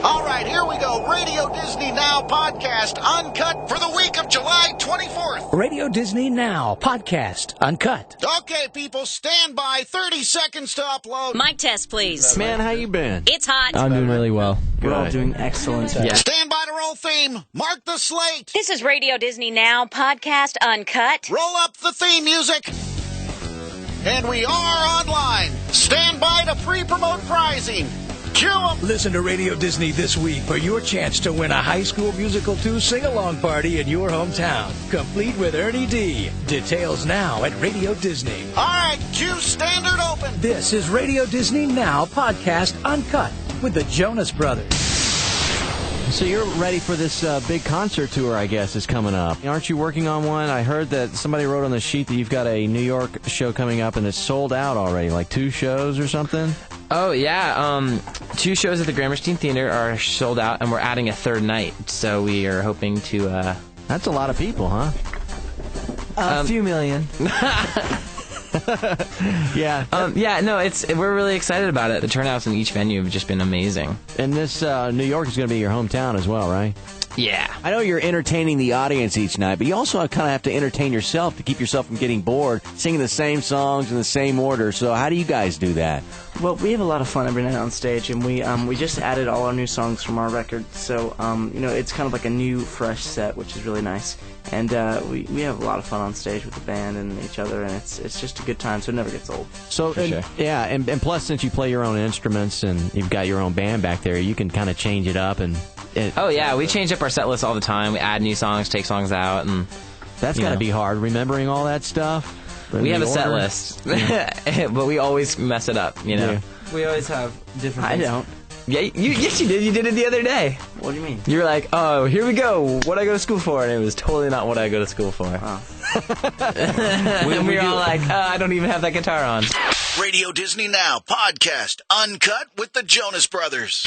All right, here we go. Radio Disney Now podcast uncut for the week of July 24th. Radio Disney Now podcast uncut. Okay, people, stand by. 30 seconds to upload. Mic test, please. Man, how you been? It's hot. I'm doing really well. We're all doing excellent. Yeah. Stand by to roll theme. Mark the slate. This is Radio Disney Now podcast uncut. Roll up the theme music. And we are online. Stand by to pre-promote prizing. Cue 'em. Listen to Radio Disney this week for your chance to win a High School Musical 2 sing-along party in your hometown, complete with Ernie D. Details now at Radio Disney. All right, cue standard open. This is Radio Disney Now podcast uncut with the Jonas Brothers. So you're ready for this big concert tour, I guess, is coming up. Aren't you working on one? I heard that somebody wrote on the sheet that you've got a New York show coming up and it's sold out already, like 2 shows or something? Oh, yeah. 2 shows at the Gramerstein Theater are sold out, and we're adding a 3rd night. So we are hoping to... That's a lot of people, huh? A few million. Yeah. We're really excited about it. The turnouts in each venue have just been amazing. And this New York is going to be your hometown as well, right? Yeah. I know you're entertaining the audience each night, but you also kind of have to entertain yourself to keep yourself from getting bored, singing the same songs in the same order. So how do you guys do that? Well, we have a lot of fun every night on stage, and we just added all our new songs from our record. So, it's kind of like a new, fresh set, which is really nice. And we have a lot of fun on stage with the band and each other, and it's just a good time, so it never gets old. So, sure. Yeah, and plus, since you play your own instruments and you've got your own band back there, you can kind of change it up. Oh, yeah, we change up our set list all the time. We add new songs, take songs out, and... That's got to be hard, remembering all that stuff. We have a set list, but we always mess it up, you know? Yeah. We always have different things. I don't. Yeah, yes, you did. You did it the other day. What do you mean? You were like, oh, here we go. What I go to school for? And it was totally not what I go to school for. Oh. we were all like, I don't even have that guitar on. Radio Disney Now podcast uncut with the Jonas Brothers.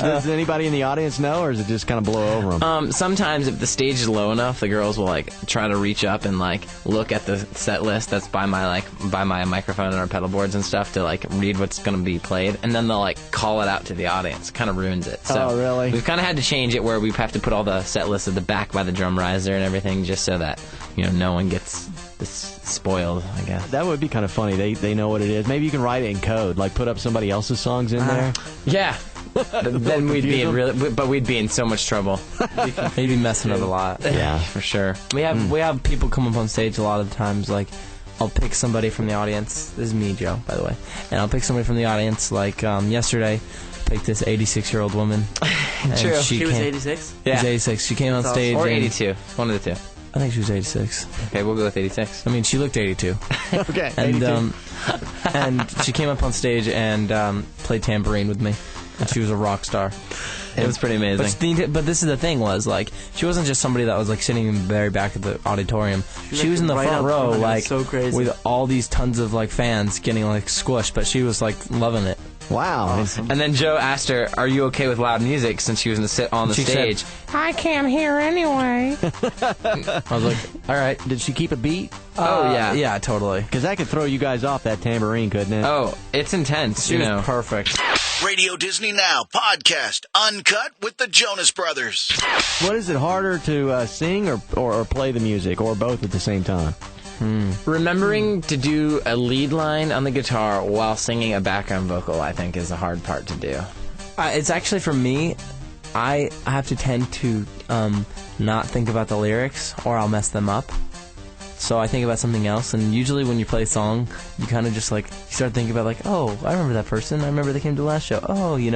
Does anybody in the audience know, or does it just kind of blow over them? Sometimes if the stage is low enough, the girls will try to reach up and look at the set list that's by my microphone and our pedal boards and stuff to read what's going to be played, and then they'll call it out to the audience. Kind of ruins it. So oh, really? We've kind of had to change it where we have to put all the set lists at the back by the drum riser and everything, just so that no one gets spoiled, I guess. That would be kind of funny. They know what it is. Maybe you can write it in code, put up somebody else's songs in there. Yeah. Then we'd be in so much trouble. We'd be messing up a lot. Yeah, for sure. We have people come up on stage a lot of the times. I'll pick somebody from the audience. This is me, Joe, by the way. And I'll pick somebody from the audience. Yesterday, picked this 86-year-old woman. True. She was 86? Yeah. She was 86. She came on stage. Or 82. One of the two. I think she was 86. Okay, we'll go with 86. I mean, she looked 82. Okay, and 82. And she came up on stage and played tambourine with me, and she was a rock star. It was pretty amazing. But this is the thing she wasn't just somebody that was sitting in the very back of the auditorium. She was in the front row, so crazy, with all these tons of fans getting squished, but she was loving it. Wow. Awesome. And then Joe asked her, are you okay with loud music, since she was on the stage? Said, I can't hear anyway. I was like, all right. Did she keep a beat? Oh, yeah. Yeah, totally. Because that could throw you guys off, that tambourine, couldn't it? Oh, it's intense. She was perfect. Radio Disney Now podcast uncut with the Jonas Brothers. What is it harder to sing or play the music, or both at the same time? Remembering to do a lead line on the guitar while singing a background vocal, I think, is the hard part to do. It's actually, for me, I have to tend to not think about the lyrics, or I'll mess them up. So I think about something else, and usually when you play a song, you kind of just you start thinking about oh, I remember that person, I remember they came to the last show, and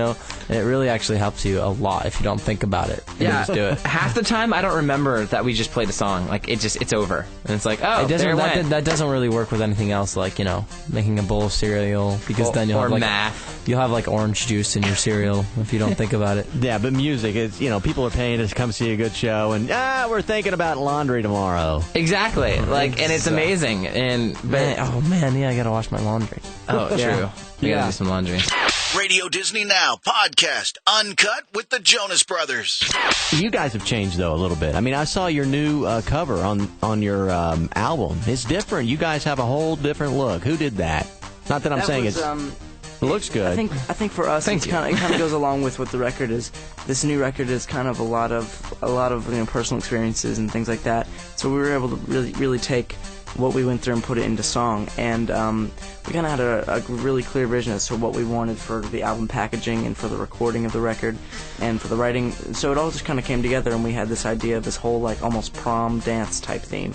it really actually helps you a lot if you don't think about it. You just do it. Half the time I don't remember that we just played a song. It's over. And it's that doesn't really work with anything else, making a bowl of cereal, because then you'll have math. You'll have orange juice in your cereal if you don't think about it. Yeah, but music is, people are paying to come see a good show, and we're thinking about laundry tomorrow. Exactly. And it's amazing. Oh man, yeah, I gotta wash my laundry. Oh, true. We gotta do some laundry. Radio Disney Now podcast uncut with the Jonas Brothers. You guys have changed though a little bit. I mean, I saw your new cover on your album. It's different. You guys have a whole different look. Who did that? Not that I'm saying it's. It looks good. I think for us, it kind of goes along with what the record is. This new record is kind of a lot of personal experiences and things like that. So we were able to really take what we went through and put it into song. And we kind of had a really clear vision as to what we wanted for the album packaging and for the recording of the record and for the writing. So it all just kind of came together, and we had this idea of this whole like almost prom dance type theme.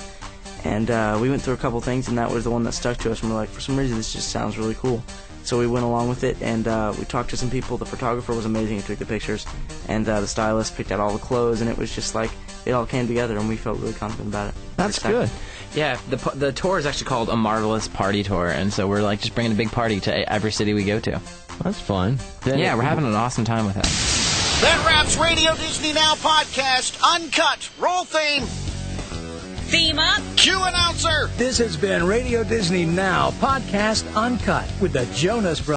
And we went through a couple things, and that was the one that stuck to us. And we're like, for some reason, this just sounds really cool. So we went along with it, and we talked to some people. The photographer was amazing. He took the pictures, and the stylist picked out all the clothes, and it was just like it all came together, and we felt really confident about it. That's good. Yeah, the tour is actually called A Marvelous Party Tour, and so we're like just bringing a big party to every city we go to. That's fun. Yeah, we're having an awesome time with it. That wraps Radio Disney Now podcast. Uncut. Roll theme. Theme up. Cue announcer. This has been Radio Disney Now Podcast Uncut with the Jonas Brothers.